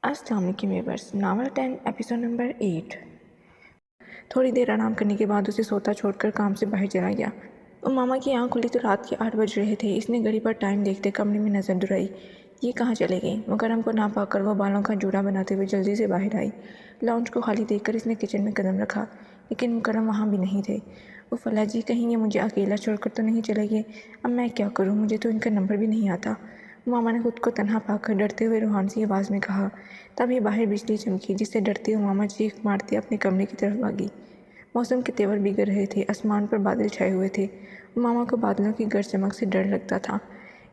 अस्सलाम वालेकुम viewers. Novel 10 episode number 8। थोड़ी देर आराम करने के बाद उसे सोता छोड़कर काम से बाहर चला गया। मामा की आंख खुली तो रात के 8 बज रहे थे। इसने घड़ी पर टाइम देखते कमरे में नजर दुराई। ये कहाँ चले गई? मुकर्रम को ना पाकर वो बालों का जूड़ा बनाते हुए जल्दी से बाहर आई। लाउंज को खाली देखकर इसने किचन में कदम रखा, लेकिन मुकर्रम वहाँ भी नहीं थे। वो फला जी, कहीं ये मुझे अकेला छोड़कर तो नहीं चले गए? अब मैं क्या करूँ? मुझे तो इनका नंबर भी नहीं आता। मामा ने खुद को तन्हा पाकर डरते हुए रूहानी सी आवाज़ में कहा। तभी बाहर बिजली चमकी, जिससे डरते हुए मामा चीख मारते अपने कमरे की तरफ भागी। मौसम के तेवर बिगड़ रहे थे। आसमान पर बादल छाए हुए थे। मामा को बादलों की गर्ज चमक से डर लगता था।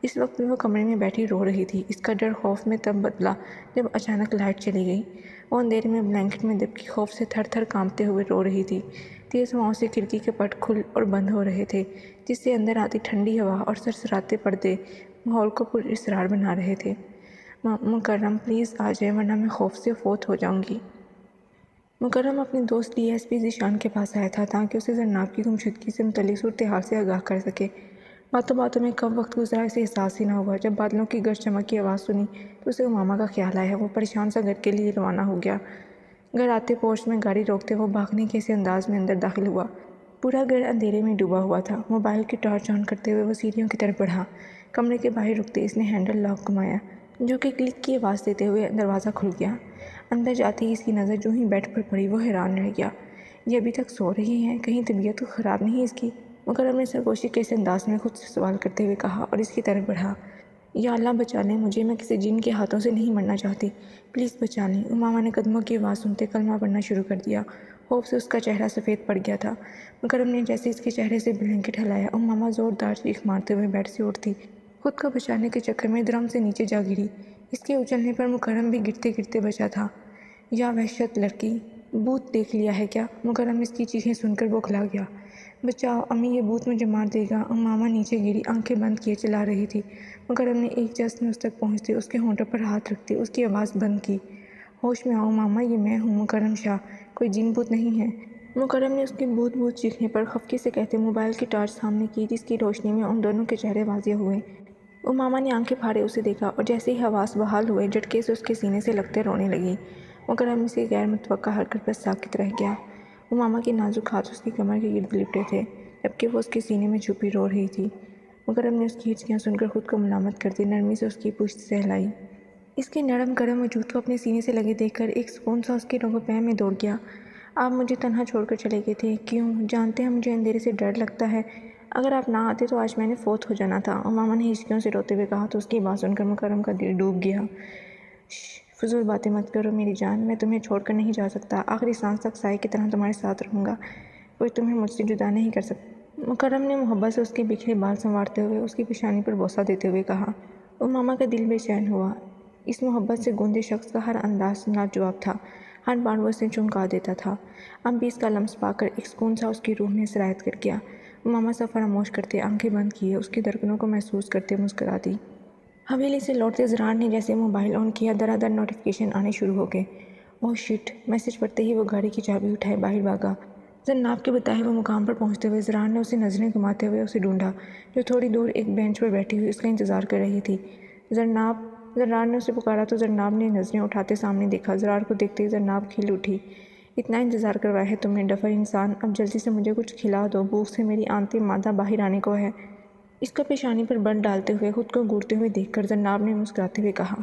इस वक्त वो कमरे में बैठी रो रही थी। इसका डर खौफ में तब बदला जब अचानक लाइट चली गई। वो अंधेरे में ब्लैंकेट में दबकी खौफ से थर थर कांपते हुए रो रही थी। तेज़ हवाओं से खिड़की के पट खुल और बंद हो रहे थे, जिससे अंदर आती ठंडी हवा और सरसराते पर्दे माहौल को पुरअसरार बना रहे थे। मुकर्रम प्लीज़ आ जाए, वरना मैं खौफ से फोत हो जाऊंगी। मुकर्रम अपने दोस्त डीएसपी ज़ीशान के पास आया था ताकि उसे जरनाब की गुमशुदगी से मुतल्लिक सूरत हाल से आगाह कर सके। बातों बातों में कब वक्त गुजरा इसे एहसास ही ना हुआ। जब बादलों की गर्ज चमक की आवाज़ सुनी तो उसे मामा का ख्याल आया। वो परेशान सा घर के लिए रवाना हो गया। घर आते पोर्च में गाड़ी रोकते वो भागने के ऐसे अंदाज में अंदर दाखिल हुआ। पूरा घर अंधेरे में डूबा हुआ था। मोबाइल की टॉर्च ऑन करते हुए वो सीढ़ियों की तरफ बढ़ा। कमरे के बाहर रुकते इसने हैंडल लॉक घुमाया, जो कि क्लिक की आवाज़ देते हुए दरवाज़ा खुल गया। अंदर जाते ही इसकी नज़र जो ही बेड पर पड़ी वो हैरान रह गया। ये अभी तक सो रही हैं, कहीं तबीयत तो ख़राब नहीं इसकी? मुकर्रम ने सरगोशी के इस अंदाज में खुद से सवाल करते हुए कहा और इसकी तरफ बढ़ा। या अल्लाह बचा लें मुझे, मैं किसी जिन के हाथों से नहीं मरना चाहती, प्लीज़ बचा लें। उमामा ने कदमों की आवाज़ सुनते कलमा पढ़ना शुरू कर दिया। खौफ से उसका चेहरा सफ़ेद पड़ गया था। मुकर्रम ने जैसे इसके चेहरे से ब्लैंकेट हिलाया, उमामा ज़ोरदार चीख मारते हुए बेड से उठती खुद को बचाने के चक्कर में दरम से नीचे जा गिरी। इसके उछलने पर मुकर्रम भी गिरते गिरते बचा था। या वहशत लड़की, भूत देख लिया है क्या? मुकर्रम इसकी चीखें सुनकर बौखला गया। बचाओ अम्मी, ये भूत मुझे मार देगा। मामा नीचे गिरी, आंखें बंद किए चिल्ला रही थी। मुकर्रम ने एक जस्ट में उस तक पहुँचते उसके होंठों पर हाथ रखते उसकी आवाज़ बंद की। होश में आओ मामा, ये मैं हूँ मुकर्रम शाह, कोई जिन भूत नहीं है। मुकर्रम ने उसके भूत भूत चीखने पर खफकी से कहते मोबाइल की टॉर्च सामने की, जिसकी रोशनी में उन दोनों के चेहरे वाज़ेह हुए। मामा ने आंखें फाड़े उसे देखा और जैसे ही हवास बहाल हुए झटके से उसके सीने से लगते रोने लगी। मुकर्रम से गैर मुतवक्का हरकत पर साकित रह गया। मामा के नाजुक हाथ उसकी कमर के गिर्द लिपटे थे, जबकि वो उसके सीने में छुपी रो रही थी। मुकर्रम ने उसकी हिचकियाँ सुनकर खुद को मलामत करती नरमी से उसकी पुश्त सहलाई। इसके नरम गर्म वजूद को अपने सीने से लगे देखकर एक सुकून सा उसके रगों-पैं में दौड़ गया। आप मुझे तन्हा छोड़कर चले गए थे, क्यों? जानते हैं मुझे अंधेरे से डर लगता है। अगर आप ना आते तो आज मैंने फोत हो जाना था। मामा ने हिचकियों से रोते हुए कहा तो उसकी बात सुनकर मुकर्रम का दिल डूब गया। फजूल बातें मत करो मेरी जान, मैं तुम्हें छोड़कर नहीं जा सकता। आखिरी सांस तक साए की तरह तुम्हारे साथ रहूँगा। कोई तुम्हें मुझसे जुदा नहीं कर सकता। मुकर्रम ने मोहब्बत से उसके बिखरे बाल संवारते हुए उसकी पेशानी पर बोसा देते हुए कहा। मामा का दिल बेचैन हुआ। इस मोहब्बत से गूंजे शख्स का हर अंदाज लाजवाब था। हर बार वो उसे चौंका देता था। अब भी इसका लम्स पाकर एक सुकून सा उसकी रूह में सरायत कर गया। मामा सा फरामोश करते आंखें बंद किए उसकी धड़कनों को महसूस करते मुस्कुरा दी। हवेली से लौटते ज़रार ने जैसे मोबाइल ऑन किया, दरादर नोटिफिकेशन आने शुरू हो गए। Oh shit! मैसेज पढ़ते ही वो गाड़ी की चाबी उठाए बाहर भागा। जन्नाब के बताए हुए मुकाम पर पहुंचते हुए ज़रार ने उसे नज़रें घुमाते हुए उसे ढूंढा, जो थोड़ी दूर एक बेंच पर बैठी हुई उसका इंतज़ार कर रही थी। जन्नाब! ज़रार ने उसे पुकारा तो जन्नाब ने नज़रें उठाते सामने देखा। ज़रार को देखते ही जन्नाब खिल उठी। इतना इंतज़ार करवाया है तुमने डफर इंसान, अब जल्दी से मुझे कुछ खिला दो, भूख से मेरी आंतें मादा बाहर आने को है। इसका पेशानी पर बल डालते हुए खुद को घूरते हुए देखकर जन्नाब ने मुस्कुराते हुए कहा,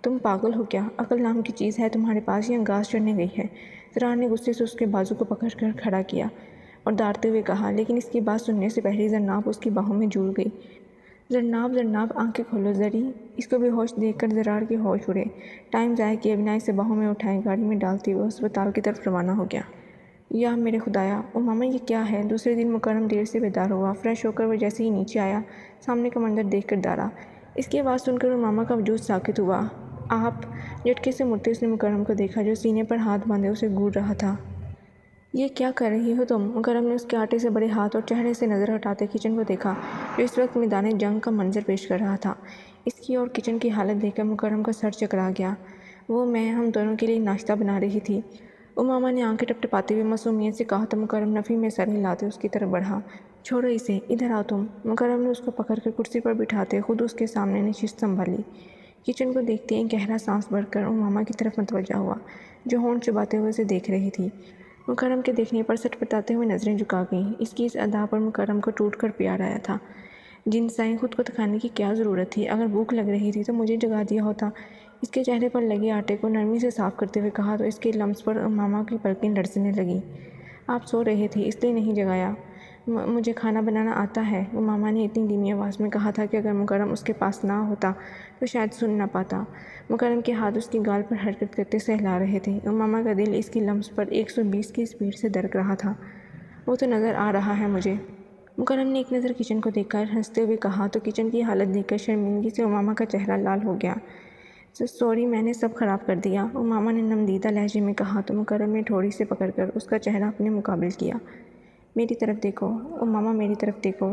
तुम पागल हो क्या? अकल नाम की चीज़ है तुम्हारे पास या घास चढ़ने गई है? ज़रार ने गुस्से से उसके बाजू को पकड़ कर खड़ा किया और डांटते हुए कहा, लेकिन इसकी बात सुनने से पहले जन्नाब उसकी बाहों में जुड़ गई। जन्नाब जन्नाब आंखें खोलो ज़री। इसको बेहोश देखकर ज़रार के होश उड़े। टाइम ज़ाया किए बिना इसे बाहों में उठाए गाड़ी में डालते हुए अस्पताल की तरफ रवाना हो गया। या मेरे खुदाया, ओ मामा ये क्या है? दूसरे दिन मुकर्रम देर से बेदार हुआ। फ्रेश होकर वो जैसे ही नीचे आया, सामने का मंजर देखकर डरा। इसकी आवाज़ सुनकर वो मामा का वजूद साकित हुआ। आप? झटके से मुड़ते उसने मुकर्रम को देखा, जो सीने पर हाथ बांधे उसे घूर रहा था। ये क्या कर रही हो तुम? मुकर्रम ने उसके आटे से बड़े हाथ और चेहरे से नज़र हटाते किचन को देखा, जो इस वक्त मैदान जंग का मंजर पेश कर रहा था। इसकी और किचन की हालत देखकर मुकर्रम का सर चकरा गया। वो मैं हम दोनों के लिए नाश्ता बना रही थी। मामा ने आंखें टपटपाते हुए मासूमियत से कहा तो मुकर्रम नफ़ी में सर हिलाते उसकी तरफ बढ़ा। छोड़ो इसे, इधर आओ तुम। मुकर्रम ने उसको पकड़कर कुर्सी पर बिठाते खुद उसके सामने नशिस्त संभाली। کچن کو دیکھتے ہی گہرا سانس بھر کر ماما کی طرف متوجہ ہوا جو ہونٹ چباتے ہوئے اسے دیکھ رہی تھی۔ مکرم کے دیکھنے پر سٹ پٹاتے ہوئے نظریں جھکا گئیں۔ اس کی اس ادا پر مکرم کو ٹوٹ کر پیار آیا تھا۔ جن سائیں خود کو دکھانے کی کیا ضرورت تھی؟ اگر بھوک لگ رہی تھی تو مجھے جگا دیا ہوتا۔ اس کے چہرے پر لگے آٹے کو نرمی سے صاف کرتے ہوئے کہا تو اس کے لمس پر ماما کی پلکیں لرزنے لگیں۔ آپ سو رہے تھے اس لیے نہیں جگایا۔ مجھے کھانا بنانا آتا ہے، وہ ماما نے اتنی دھیمی آواز میں کہا تھا کہ اگر مکرم اس کے پاس نہ ہوتا تو شاید سن نہ پاتا۔ مکرم کے ہاتھ اس کی گال پر حرکت کرتے سہلا رہے تھے اور ماما کا دل اس کی لمس پر 120 کی سپیڈ سے دھڑک رہا تھا۔ وہ تو نظر آ رہا ہے مجھے۔ مکرم نے ایک نظر کچن کو دیکھ کر ہنستے ہوئے کہا تو کچن کی حالت دیکھ کر شرمندگی سے ماما کا چہرہ لال ہو گیا۔ سوری، میں نے سب خراب کر دیا، ماما نے نمدیدہ لہجے میں کہا تو مکرم نے تھوڑی سے پکڑ کر اس کا چہرہ اپنے مقابل کیا۔ میری طرف دیکھو، ماما میری طرف دیکھو۔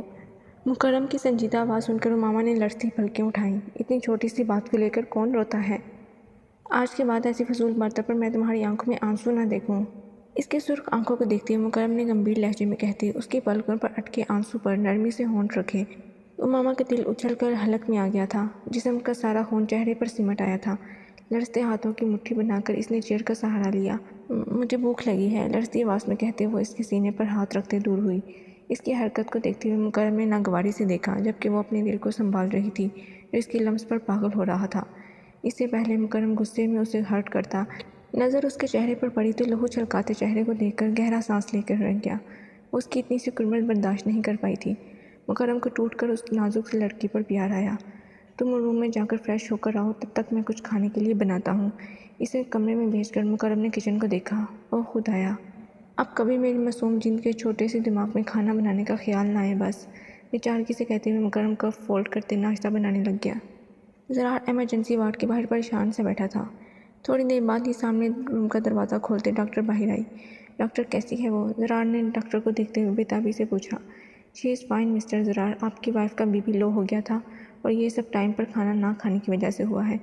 مکرم کی سنجیدہ آواز سن کر ماما نے لرزتی پلکیں اٹھائیں۔ اتنی چھوٹی سی بات کو لے کر کون روتا ہے؟ آج کے بعد ایسی فضول باتوں پر میں تمہاری آنکھوں میں آنسو نہ دیکھوں۔ اس کے سرخ آنکھوں کو دیکھتے ہوئے مکرم نے گمبھیر لہجے میں کہتے اس کی پلکوں پر اٹکے آنسو پر نرمی سے ہونٹ رکھے۔ ماما کا دل اچھل کر حلق میں آ گیا تھا۔ جسم کا سارا خون چہرے پر سمٹ آیا تھا۔ لرزتے ہاتھوں کی مٹھی بنا کر اس نے چیئر کا سہارا لیا۔ مجھے بھوک لگی ہے، لرزتی آواز میں کہتے وہ اس کے سینے پر ہاتھ رکھتے دور ہوئی۔ اس کی حرکت کو دیکھتے ہوئے مکرم نے ناگواری سے دیکھا جبکہ وہ اپنے دل کو سنبھال رہی تھی جو اس کے لمس پر پاگل ہو رہا تھا۔ اس سے پہلے مکرم غصے میں اسے ہرٹ کرتا، نظر اس کے چہرے پر پڑی تو لہو چھلکاتے چہرے کو دیکھ کر گہرا سانس لے کر رہ گیا۔ وہ اس کی اتنی سی کرمٹ برداشت نہیں کر پائی تھی۔ مکرم کو ٹوٹ کر اس نازک سی لڑکی پر پیار آیا۔ تم روم میں جا کر فریش ہو کر آؤ، تب تک میں کچھ کھانے کے لیے بناتا ہوں۔ اسے کمرے میں بھیج کر مکرم نے کچن کو دیکھا۔ اوہ خدایا، اب کبھی میری معصوم جن کے چھوٹے سے دماغ میں کھانا بنانے کا خیال نہ آئے بس، بیچارگی سے کہتے ہوئے مکرم کپ فولڈ کرتے ناشتہ بنانے لگ گیا۔ زرار ایمرجنسی وارڈ کے باہر پریشان سے بیٹھا تھا۔ تھوڑی دیر بعد ہی سامنے روم کا دروازہ کھولتے ڈاکٹر باہر آئی۔ ڈاکٹر کیسی ہے وہ؟ زرار نے ڈاکٹر کو دیکھتے ہوئے بےتابی سے پوچھا۔ شی از فائن مسٹر زرار، آپ کی وائف کا بی پی لو ہو گیا تھا اور یہ سب ٹائم پر کھانا نہ کھانے کی وجہ سے ہوا ہے۔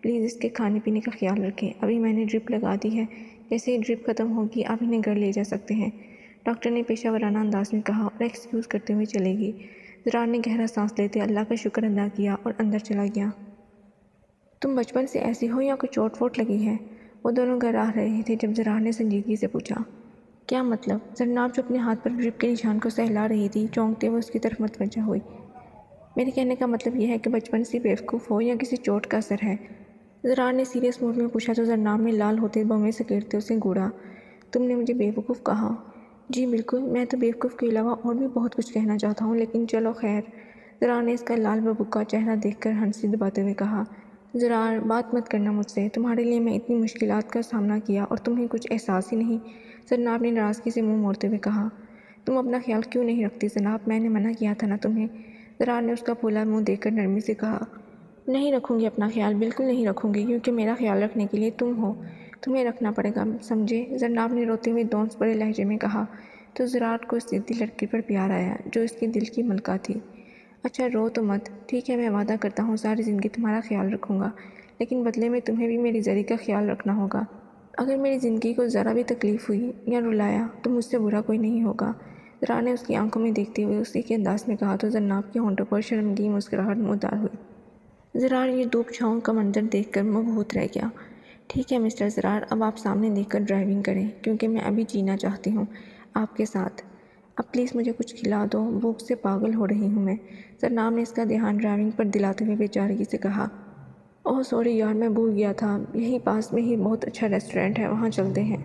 پلیز اس کے کھانے پینے کا خیال رکھیں۔ ابھی میں نے ڈرپ لگا دی ہے، جیسے ہی ڈرپ ختم ہوگی آپ انہیں گھر لے جا سکتے ہیں، ڈاکٹر نے پیشہ ورانہ انداز میں کہا اور ایکسکیوز کرتے ہوئے چلے گی۔ زرار نے گہرا سانس لیتے اللہ کا شکر ادا کیا اور اندر چلا گیا۔ تم بچپن سے ایسی ہو یا کوئی چوٹ ووٹ لگی ہے؟ وہ دونوں گھر آ رہے تھے جب زرار نے سنجیدگی سے پوچھا۔ کیا مطلب؟ زرناب جو اپنے ہاتھ پر ڈرپ کے نشان کو سہلا رہی تھی چونکتے ہوئے اس کی طرف متوجہ ہوئی۔ میرے کہنے کا مطلب یہ ہے کہ بچپن سے بیوقوف ہو یا کسی چوٹ کا اثر ہے؟ زرار نے سیریس موڈ میں پوچھا تو زرناب نے لال ہوتے بویں سکیڑتے اسے گھوڑا۔ تم نے مجھے بیوقوف کہا؟ جی بالکل، میں تو بیوقوف کے علاوہ اور بھی بہت کچھ کہنا چاہتا ہوں، لیکن چلو خیر۔ زرار نے اس کا لال ببکا چہرہ دیکھ کر ہنسی دباتے ہوئے کہا۔ زرار، بات مت کرنا مجھ سے، تمہارے لیے میں اتنی مشکلات کا سامنا کیا اور تمہیں کچھ احساس ہی نہیں؟ زرناب نے ناراضگی سے منہ موڑتے ہوئے کہا۔ تم اپنا خیال کیوں نہیں رکھتی جناب؟ میں نے منع کیا تھا نا تمہیں؟ زرار نے اس کا پھولا منہ دیکھ کر نرمی سے کہا۔ نہیں رکھوں گی اپنا خیال، بالکل نہیں رکھوں گی، کیونکہ میرا خیال رکھنے کے لیے تم ہو، تمہیں رکھنا پڑے گا، سمجھے؟ زرناب نے روتے ہوئے دونس بڑے لہجے میں کہا تو زرار کو اس ضدی لڑکی پر پیار آیا جو اس کے دل کی ملکہ تھی۔ اچھا رو تو مت، ٹھیک ہے، میں وعدہ کرتا ہوں ساری زندگی تمہارا خیال رکھوں گا، لیکن بدلے میں تمہیں بھی میری زری کا خیال رکھنا ہوگا۔ اگر میری زندگی کو ذرا بھی تکلیف ہوئی یا رلایا تو مجھ سے برا کوئی نہیں ہوگا، زرار نے اس کی آنکھوں میں دیکھتے ہوئے اسی کے انداز میں کہا تو زرناب کے ہونٹوں پر شرمگین مسکراہٹ نمودار ہوئی۔ زرار یہ دھوپ چھاؤں کا منظر دیکھ کر مبہوت رہ گیا۔ ٹھیک ہے مسٹر زرار، اب آپ سامنے دیکھ کر ڈرائیونگ کریں، کیونکہ میں ابھی جینا چاہتی ہوں آپ کے ساتھ۔ اب پلیز مجھے کچھ کھلا دو، بھوک سے پاگل ہو رہی ہوں میں، زرناب نے اس کا دھیان ڈرائیونگ پر دلاتے ہوئے بیچارگی سے کہا۔ اوہ سوری یار، میں بھول گیا تھا، یہیں پاس میں ہی بہت اچھا ریسٹورینٹ ہے، وہاں چلتے ہیں۔